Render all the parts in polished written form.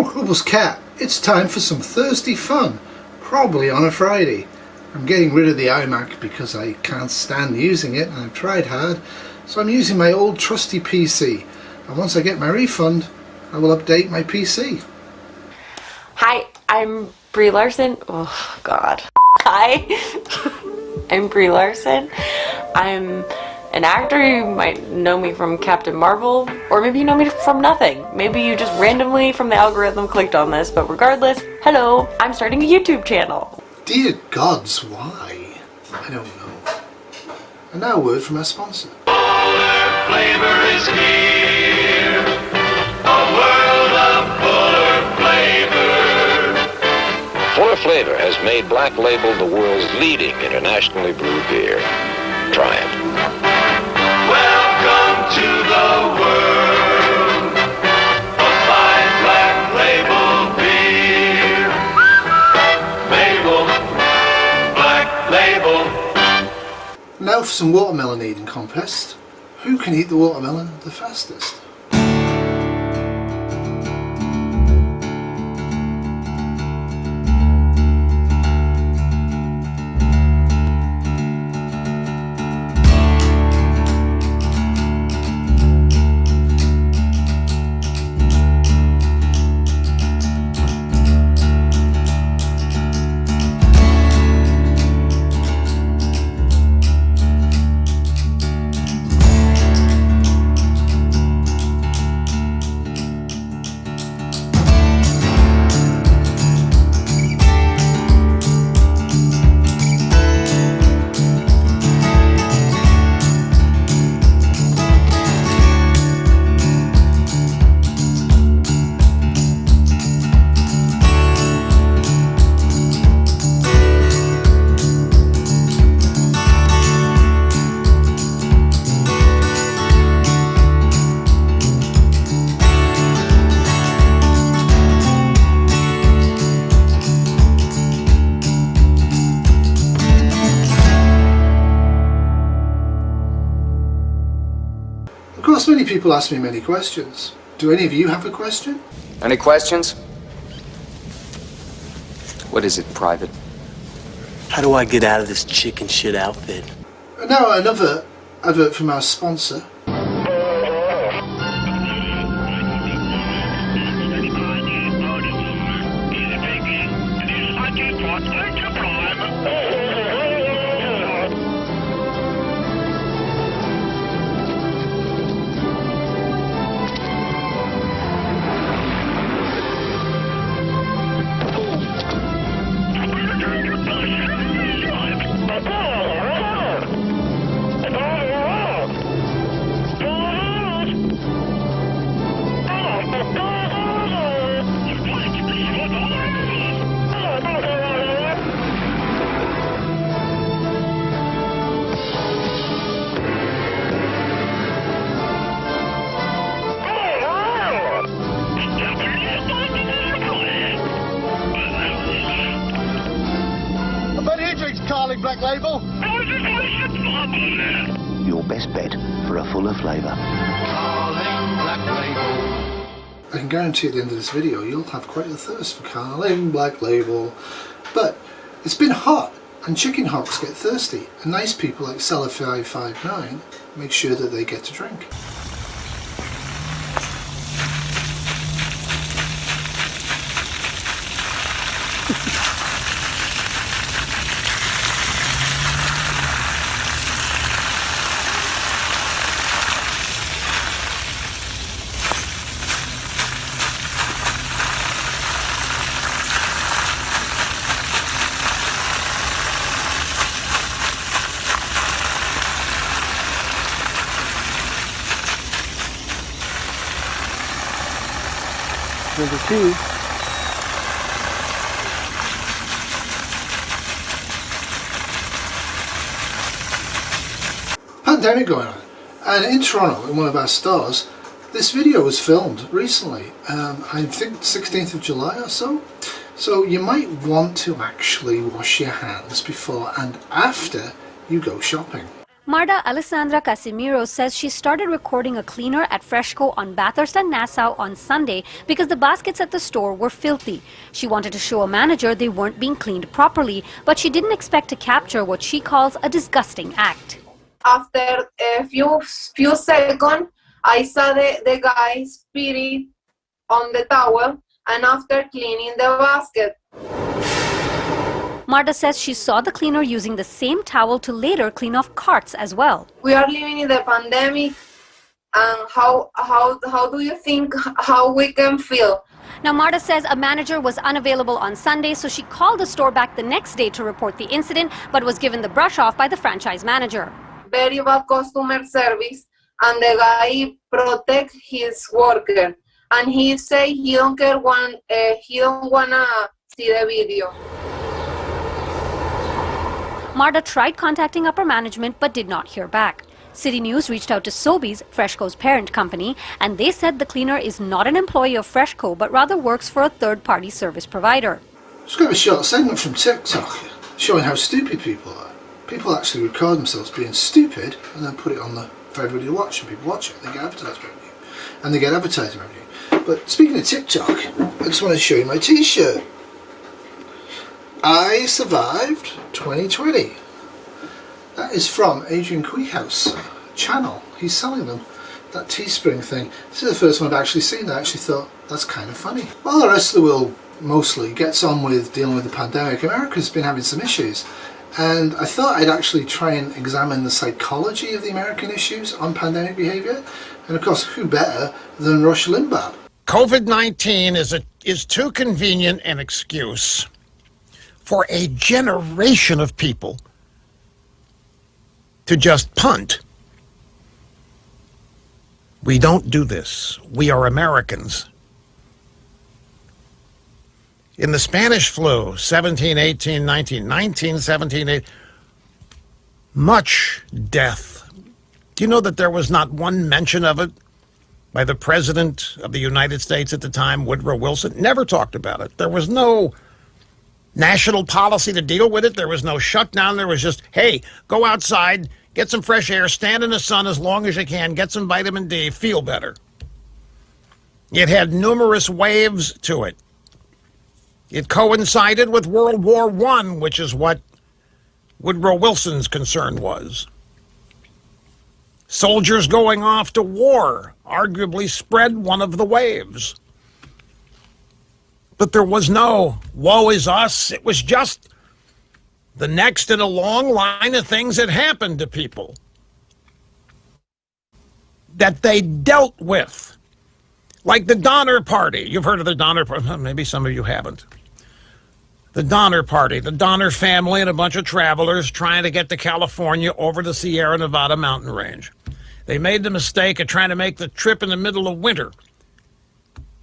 Yo, Huples Cat, it's time for some thirsty fun, probably on a Friday. I'm getting rid of the iMac because I can't stand using it and I've tried hard, so I'm using my old trusty PC, and once I get my refund I will update my PC. Hi, I'm Brie Larson. Oh god. Hi, I'm Brie Larson. I'm an actor. You might know me from Captain Marvel, or maybe you know me from nothing. Maybe you just randomly from the algorithm clicked on this, but regardless, hello, I'm starting a YouTube channel. Dear gods, why? I don't know. And now a word from our sponsor. Fuller flavor is here. A world of fuller flavor. Fuller Flavor has made Black Label the world's leading internationally brewed beer. Try it. Welcome to the world of fine Black Label beer. Label, Black Label. Now for some watermelon eating contest. Who can eat the watermelon the fastest? Of course, many people ask me many questions. Do any of you have a question? Any questions? What is it, private? How do I get out of this chicken shit outfit? And now another advert from our sponsor. Black Label. Your best bet for a fuller flavour. I can guarantee at the end of this video you'll have quite a thirst for Carling Black Label. But it's been hot and chicken hawks get thirsty, and nice people like Seller559 make sure that they get to drink. Number 2. Pandemic going on, and in Toronto, in one of our stores, this video was filmed recently. I think 16th of July or so. So you might want to actually wash your hands before and after you go shopping. Marta Alessandra Casimiro says she started recording a cleaner at Freshco on Bathurst and Nassau on Sunday because the baskets at the store were filthy. She wanted to show a manager they weren't being cleaned properly, but she didn't expect to capture what she calls a disgusting act. After a few seconds, I saw the guy spit on the towel, and after cleaning the basket. Marta says she saw the cleaner using the same towel to later clean off carts as well. We are living in the pandemic, and how do you think how we can feel? Now, Marta says a manager was unavailable on Sunday, so she called the store back the next day to report the incident, but was given the brush off by the franchise manager. Very bad customer service, and the guy protect his worker, and he say he don't wanna see the video. Marta tried contacting upper management but did not hear back. City News reached out to Sobeys, Freshco's parent company, and they said the cleaner is not an employee of Freshco but rather works for a third-party service provider. Just got a short segment from TikTok showing how stupid people are. People actually record themselves being stupid and then put it on for everybody to watch, and people watch it and they get advertising revenue. And they get advertising revenue. But speaking of TikTok, I just want to show you my t-shirt. I survived 2020. That is from Adrian Queehouse channel. He's selling them. That Teespring thing. This is the first one I've actually seen that I actually thought that's kind of funny. While the rest of the world mostly gets on with dealing with the pandemic, America's been having some issues. And I thought I'd actually try and examine the psychology of the American issues on pandemic behavior. And of course, who better than Rush Limbaugh? COVID-19 is too convenient an excuse for a generation of people to just punt. We don't do this. We are Americans. In the Spanish flu, 17, 18, 19, 19, 17, 18, much death. Do you know that there was not one mention of it by the President of the United States at the time, Woodrow Wilson? Never talked about it. There was no national policy to deal with it. There was no shutdown. There was just, hey, go outside, get some fresh air, stand in the sun as long as you can, get some vitamin D, feel better. It had numerous waves to it. It coincided with World War I, which is what Woodrow Wilson's concern was. Soldiers going off to war arguably spread one of the waves. But there was no woe is us. It was just the next in a long line of things that happened to people that they dealt with. Like the Donner Party. You've heard of the Donner Party. Maybe some of you haven't. The Donner Party, the Donner family and a bunch of travelers trying to get to California over the Sierra Nevada mountain range. They made the mistake of trying to make the trip in the middle of winter.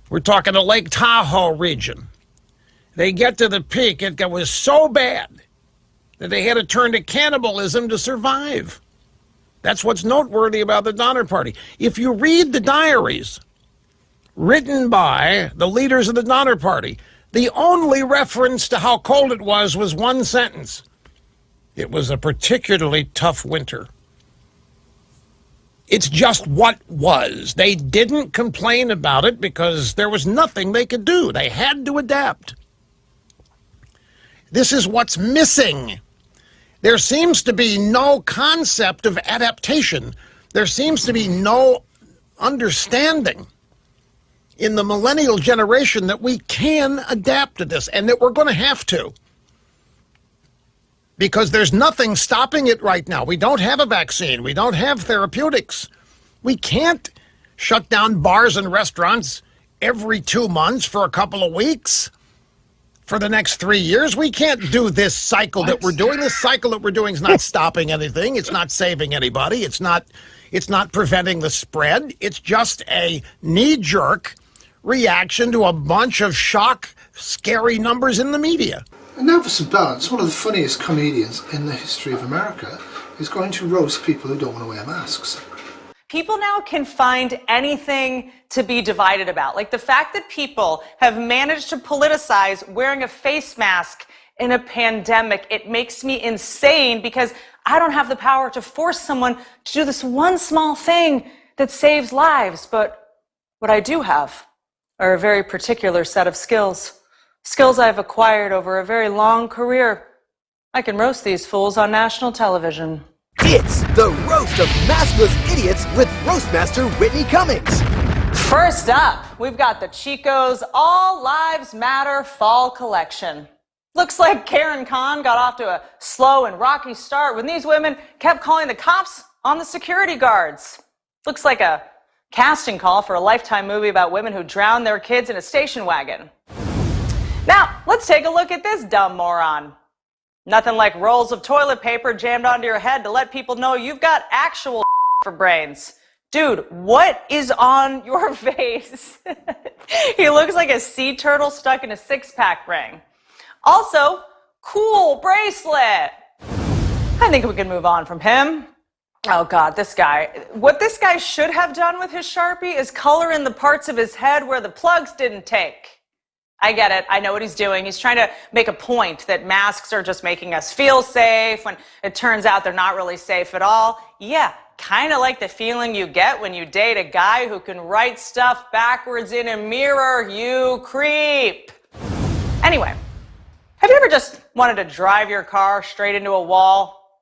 We're talking the Lake Tahoe region. They get to the peak, it was so bad that they had to turn to cannibalism to survive. That's what's noteworthy about the Donner Party. If you read the diaries written by the leaders of the Donner Party, the only reference to how cold it was one sentence. It was a particularly tough winter. It's just what was. They didn't complain about it because there was nothing they could do. They had to adapt. This is what's missing. There seems to be no concept of adaptation. There seems to be no understanding in the millennial generation that we can adapt to this and that we're going to have to. Because there's nothing stopping it right now. We don't have a vaccine. We don't have therapeutics. We can't shut down bars and restaurants every 2 months for a couple of weeks for the next 3 years. We can't do this cycle that we're doing. This cycle that we're doing is not stopping anything. It's not saving anybody. It's not preventing the spread. It's just a knee-jerk reaction to a bunch of shock, scary numbers in the media. And now for some balance, one of the funniest comedians in the history of America is going to roast people who don't want to wear masks. People now can find anything to be divided about. Like the fact that people have managed to politicize wearing a face mask in a pandemic. It makes me insane because I don't have the power to force someone to do this one small thing that saves lives, but what I do have are a very particular set of skills. Skills I've acquired over a very long career. I can roast these fools on national television. It's the Roast of Maskless Idiots with Roastmaster Whitney Cummings. First up, we've got the Chico's All Lives Matter Fall Collection. Looks like Karen Khan got off to a slow and rocky start when these women kept calling the cops on the security guards. Looks like a casting call for a Lifetime movie about women who drowned their kids in a station wagon. Now, let's take a look at this dumb moron. Nothing like rolls of toilet paper jammed onto your head to let people know you've got actual for brains. Dude, what is on your face? He looks like a sea turtle stuck in a six-pack ring. Also, cool bracelet. I think we can move on from him. Oh God, this guy. What this guy should have done with his Sharpie is color in the parts of his head where the plugs didn't take. I get it. I know what he's doing. He's trying to make a point that masks are just making us feel safe when it turns out they're not really safe at all. Yeah, kind of like the feeling you get when you date a guy who can write stuff backwards in a mirror, you creep. Anyway, have you ever just wanted to drive your car straight into a wall?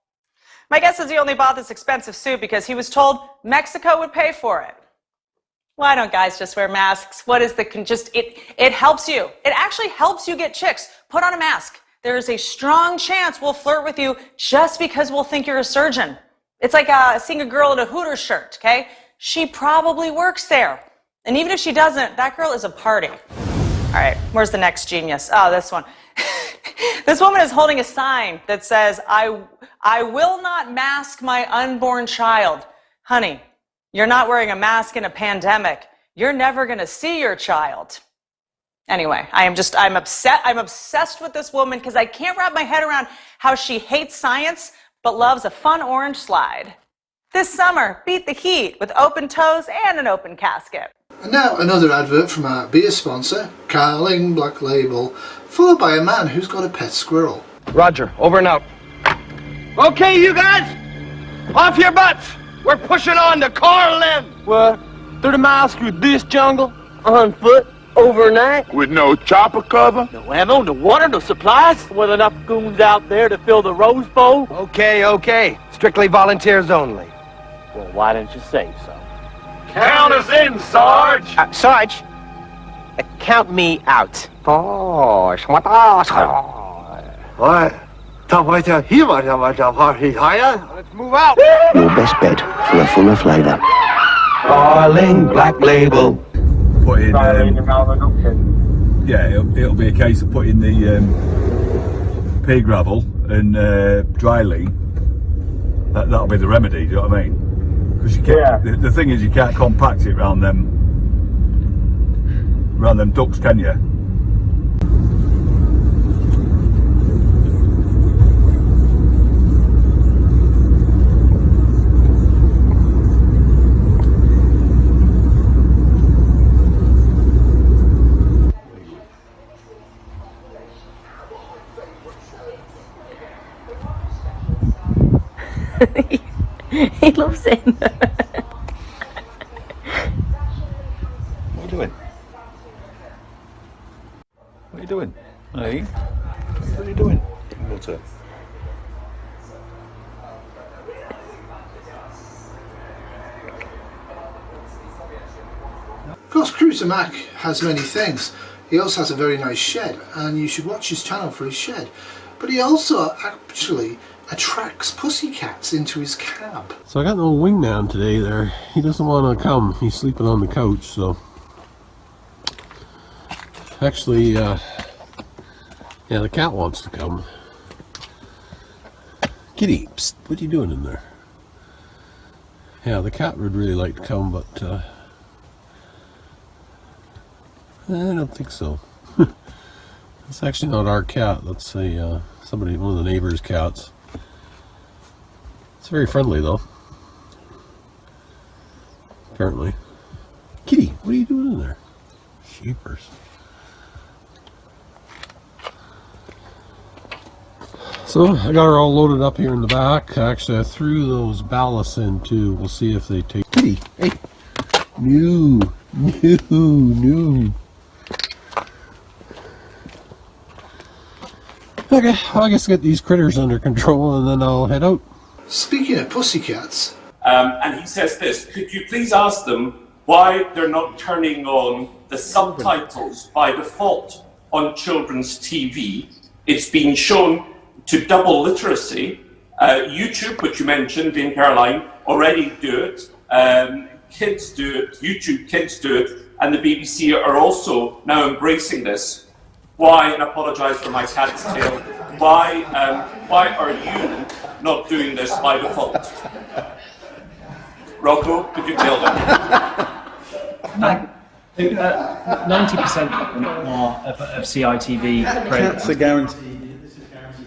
My guess is he only bought this expensive suit because he was told Mexico would pay for it. Why don't guys just wear masks? What is the it helps you. It actually helps you get chicks. Put on a mask. There is a strong chance we'll flirt with you just because we'll think you're a surgeon. It's like seeing a girl in a Hooters shirt, okay? She probably works there. And even if she doesn't, that girl is a party. All right, where's the next genius? Oh, this one. This woman is holding a sign that says, I will not mask my unborn child. Honey, you're not wearing a mask in a pandemic. You're never going to see your child. Anyway, I'm obsessed with this woman because I can't wrap my head around how she hates science but loves a fun orange slide. This summer, beat the heat with open toes and an open casket. And now another advert from our beer sponsor, Carling Black Label, followed by a man who's got a pet squirrel. Roger, over and out. Okay, you guys, off your butts. We're pushing on to Carlin. What? 30 miles through this jungle? On foot? Overnight? With no chopper cover? No ammo, no water, no supplies? With enough goons out there to fill the Rose Bowl? Okay. Strictly volunteers only. Well, why didn't you say so? Count us in, Sarge! Sarge, count me out. What? Let's move out. Your best bet for a fuller flavour. Carling Black Label. Put in, yeah, it'll be a case of putting the pea gravel and dry lean. That'll be the remedy, do you know what I mean? Because you can't, the thing is you can't compact it around them ducks, can you? He loves it. What are you doing? What are you doing? Hey? What are you doing? Water. Of course, Cruiser Mac has many things. He also has a very nice shed, and you should watch his channel for his shed. But he also actually attracts pussycats into his cab. So I got no wingman today there. He doesn't want to come. He's sleeping on the couch, so... Actually, yeah, the cat wants to come. Kitty, psst, what are you doing in there? Yeah, the cat would really like to come, but I don't think so. It's actually not our cat. Let's say one of the neighbor's cats. It's very friendly though. Apparently. Kitty, what are you doing in there? Sheepers. So I got her all loaded up here in the back. Actually, I threw those ballasts in too. We'll see if they take. Hey, new. Okay, well, I guess get these critters under control and then I'll head out. Speaking of pussycats. And he says this, could you please ask them why they're not turning on the subtitles by default on children's TV? It's been shown to double literacy. YouTube, which you mentioned in Caroline, already do it. Kids do it, YouTube Kids do it, and the BBC are also now embracing this. Why, and I apologise for my cat's tail, why are you not doing this by default? Rocco, could you tell them? 90% of CITV Cats are guaranteed.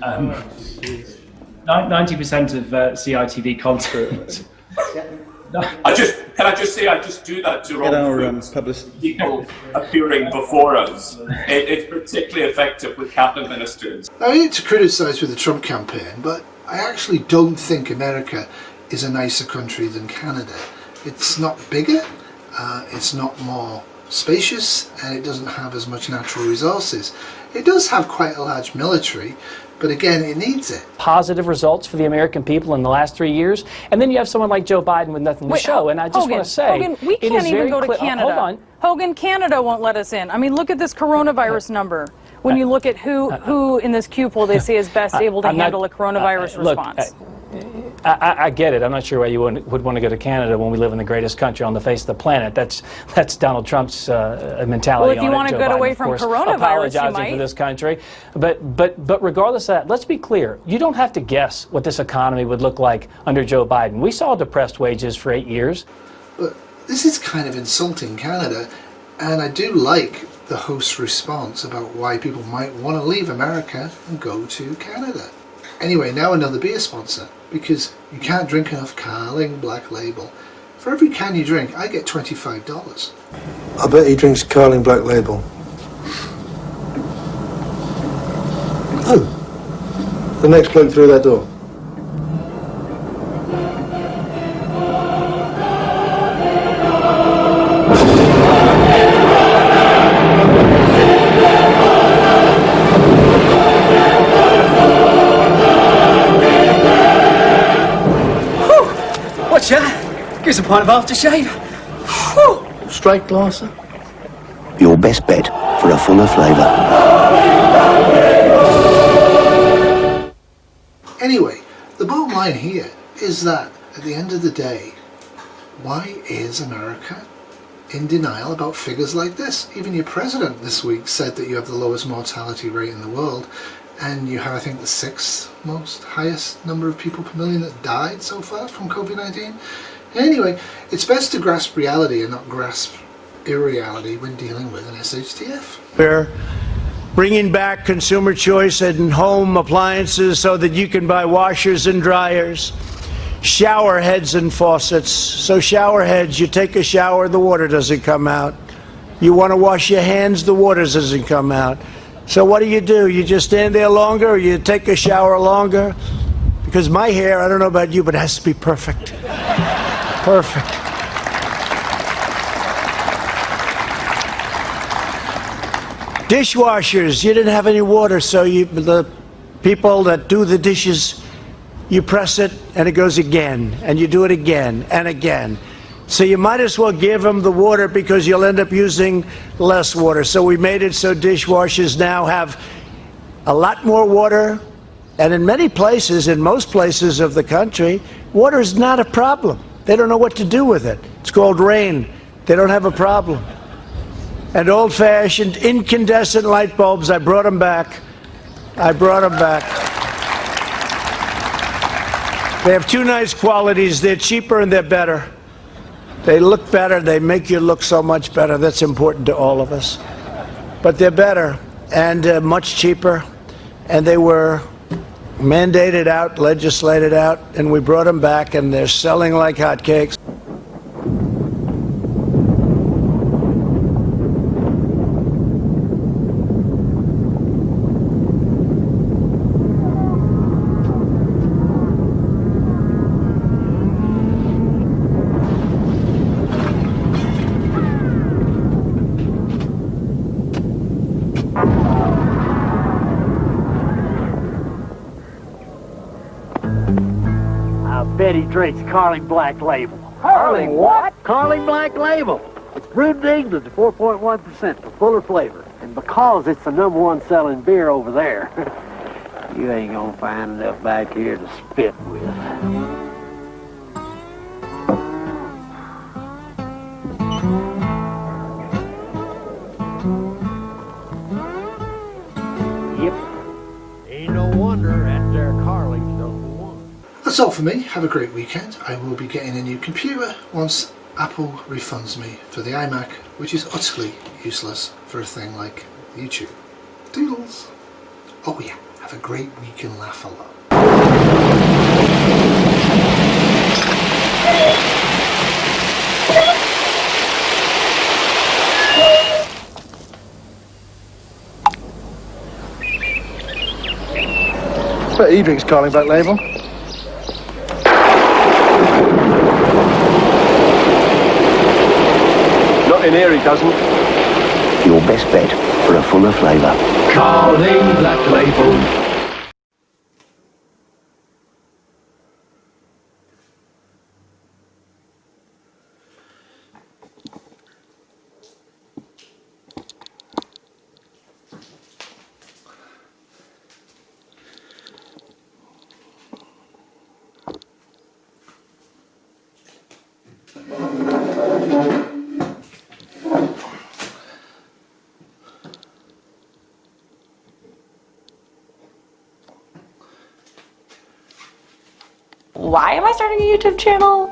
90% of CITV content. Can I just say, I just do that to people appearing before us. It's particularly effective with cabinet ministers. I hate to criticise with the Trump campaign, but I actually don't think America is a nicer country than Canada. It's not bigger, it's not more spacious, and it doesn't have as much natural resources. It does have quite a large military, but again, it needs it. Positive results for the American people in the last 3 years, and then you have someone like Joe Biden with nothing to show. And I just want to say, Hogan, we can't even go to Canada. Hold on. Hogan, Canada won't let us in. I mean, look at this coronavirus number. When you look at who in this Q poll they say is best able to handle a coronavirus response. I get it. I'm not sure why you would want to go to Canada when we live in the greatest country on the face of the planet. That's Donald Trump's mentality. Well, if you on want it. to Joe get Biden, away of from course, coronavirus, apologizing you might. for this country. But regardless of that, let's be clear. You don't have to guess what this economy would look like under Joe Biden. We saw depressed wages for 8 years. But this is kind of insulting Canada, and I do like the host's response about why people might want to leave America and go to Canada. Anyway, now another beer sponsor, because you can't drink enough Carling Black Label. For every can you drink, I get $25. I bet he drinks Carling Black Label. Oh, the next bloke through that door. Watch out! Gives a pint of aftershave. Whew. Straight glasser. Your best bet for a fuller flavour. Anyway, the bottom line here is that at the end of the day, why is America in denial about figures like this? Even your president this week said that you have the lowest mortality rate in the world, and you have, I think, the highest number of people per million that died so far from COVID-19. Anyway, it's best to grasp reality and not grasp irreality when dealing with an SHTF. We're bringing back consumer choice in home appliances so that you can buy washers and dryers, shower heads and faucets. So shower heads, you take a shower, the water doesn't come out. You want to wash your hands, the water doesn't come out. So what do? You just stand there longer, or you take a shower longer? Because my hair, I don't know about you, but it has to be perfect. Perfect. Dishwashers, you didn't have any water, so the people that do the dishes, you press it and it goes again, and you do it again and again. So you might as well give them the water because you'll end up using less water. So we made it so dishwashers now have a lot more water, and in many places, in most places of the country, water is not a problem. They don't know what to do with it. It's called rain. They don't have a problem. And old-fashioned incandescent light bulbs, I brought them back. I brought them back. They have two nice qualities. They're cheaper and they're better. They look better. They make you look so much better. That's important to all of us. But they're better and much cheaper. And they were mandated out, legislated out, and we brought them back, and they're selling like hotcakes. I bet he drinks Carling Black Label. Carling what? Carling Black Label. It's brewed in England to 4.1% for fuller flavor. And because it's the #1 selling beer over there, you ain't gonna find enough back here to spit with. Yep. Ain't no wonder that there Carling's #1. That's all for me. Have a great weekend. I will be getting a new computer once Apple refunds me for the iMac, which is utterly useless for a thing like YouTube. Doodles. Oh yeah, have a great week and laugh a lot. But he drinks Carling Black Label. Not in here, he doesn't. Your best bet for a fuller flavour. Carling Black Label. Why am I starting a YouTube channel?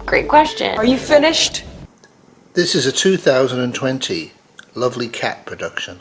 Great question. Are you finished? This is a 2020 Lovely Cat production.